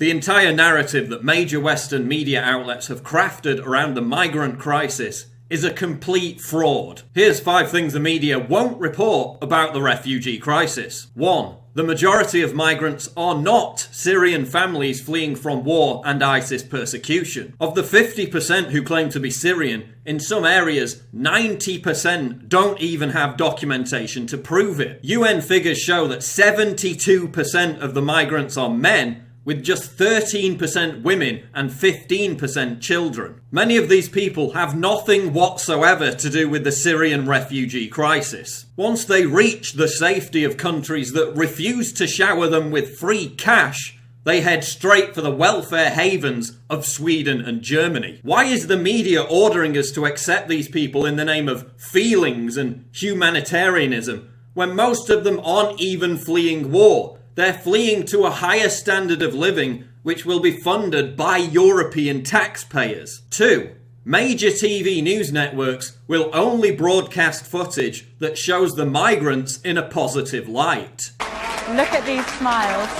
The entire narrative that major Western media outlets have crafted around the migrant crisis is a complete fraud. Here's 5 things the media won't report about the refugee crisis. 1. The majority of migrants are not Syrian families fleeing from war and ISIS persecution. Of the 50% who claim to be Syrian, in some areas, 90% don't even have documentation to prove it. UN figures show that 72% of the migrants are men, with just 13% women and 15% children. Many of these people have nothing whatsoever to do with the Syrian refugee crisis. Once they reach the safety of countries that refuse to shower them with free cash, they head straight for the welfare havens of Sweden and Germany. Why is the media ordering us to accept these people in the name of feelings and humanitarianism, when most of them aren't even fleeing war? They're fleeing to a higher standard of living, which will be funded by European taxpayers. 2. Major TV news networks will only broadcast footage that shows the migrants in a positive light. Look at these smiles.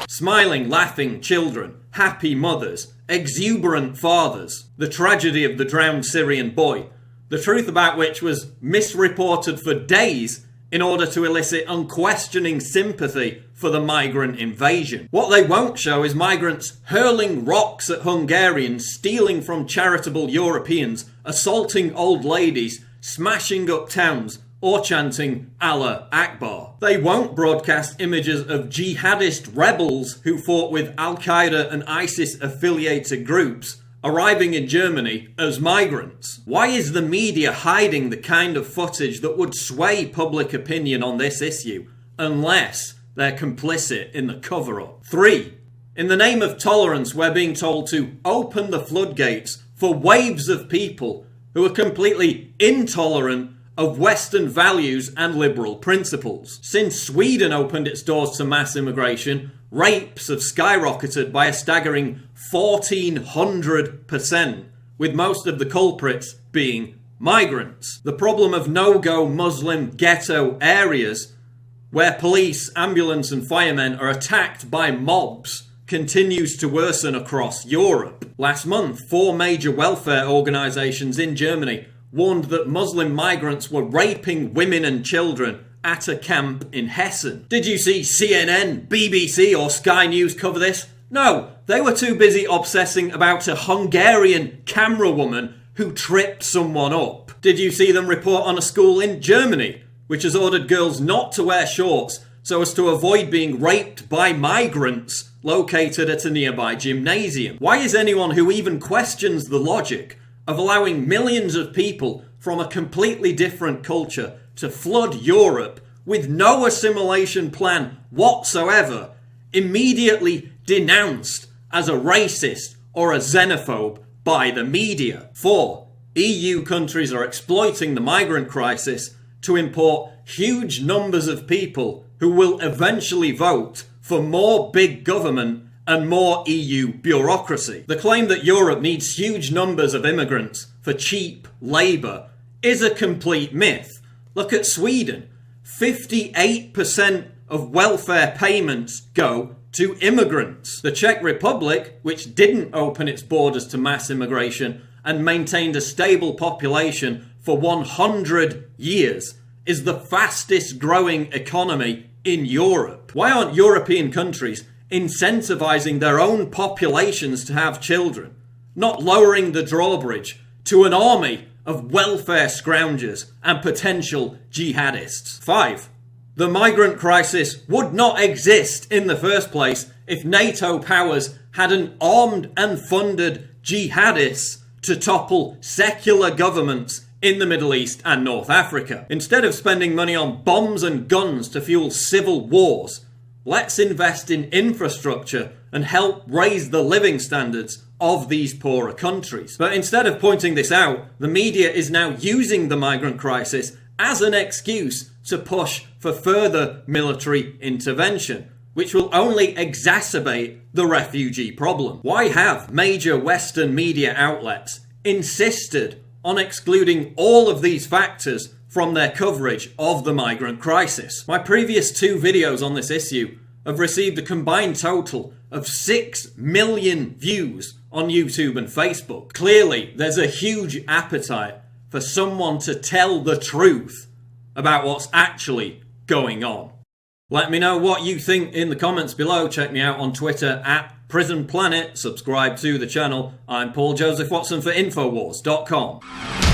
Smiling, laughing children, happy mothers, exuberant fathers. The tragedy of the drowned Syrian boy, the truth about which was misreported for days in order to elicit unquestioning sympathy for the migrant invasion. What they won't show is migrants hurling rocks at Hungarians, stealing from charitable Europeans, assaulting old ladies, smashing up towns, or chanting Allah Akbar. They won't broadcast images of jihadist rebels who fought with Al-Qaeda and ISIS-affiliated groups arriving in Germany as migrants. Why is the media hiding the kind of footage that would sway public opinion on this issue, unless they're complicit in the cover-up? 3. In the name of tolerance, we're being told to open the floodgates for waves of people who are completely intolerant of Western values and liberal principles. Since Sweden opened its doors to mass immigration, rapes have skyrocketed by a staggering 1,400%, with most of the culprits being migrants. The problem of no-go Muslim ghetto areas, where police, ambulance and firemen are attacked by mobs, continues to worsen across Europe. Last month, 4 major welfare organisations in Germany warned that Muslim migrants were raping women and children at a camp in Hessen. Did you see CNN, BBC or Sky News cover this? No, they were too busy obsessing about a Hungarian camera woman who tripped someone up. Did you see them report on a school in Germany which has ordered girls not to wear shorts so as to avoid being raped by migrants located at a nearby gymnasium? Why is anyone who even questions the logic of allowing millions of people from a completely different culture to flood Europe with no assimilation plan whatsoever immediately denounced as a racist or a xenophobe by the media? 4. EU countries are exploiting the migrant crisis to import huge numbers of people who will eventually vote for more big government and more EU bureaucracy. The claim that Europe needs huge numbers of immigrants for cheap labour is a complete myth. Look at Sweden. 58% of welfare payments go to immigrants. The Czech Republic, which didn't open its borders to mass immigration and maintained a stable population for 100 years, is the fastest growing economy in Europe. Why aren't European countries incentivizing their own populations to have children, not lowering the drawbridge to an army of welfare scroungers and potential jihadists? 5. The migrant crisis would not exist in the first place if NATO powers hadn't armed and funded jihadists to topple secular governments in the Middle East and North Africa. Instead of spending money on bombs and guns to fuel civil wars, let's invest in infrastructure and help raise the living standards of these poorer countries. But instead of pointing this out, the media is now using the migrant crisis as an excuse to push for further military intervention, which will only exacerbate the refugee problem. Why have major Western media outlets insisted on excluding all of these factors from their coverage of the migrant crisis? My previous 2 videos on this issue have received a combined total of 6 million views on YouTube and Facebook. Clearly, there's a huge appetite for someone to tell the truth about what's actually going on. Let me know what you think in the comments below. Check me out on Twitter at Prison Planet. Subscribe to the channel. I'm Paul Joseph Watson for Infowars.com.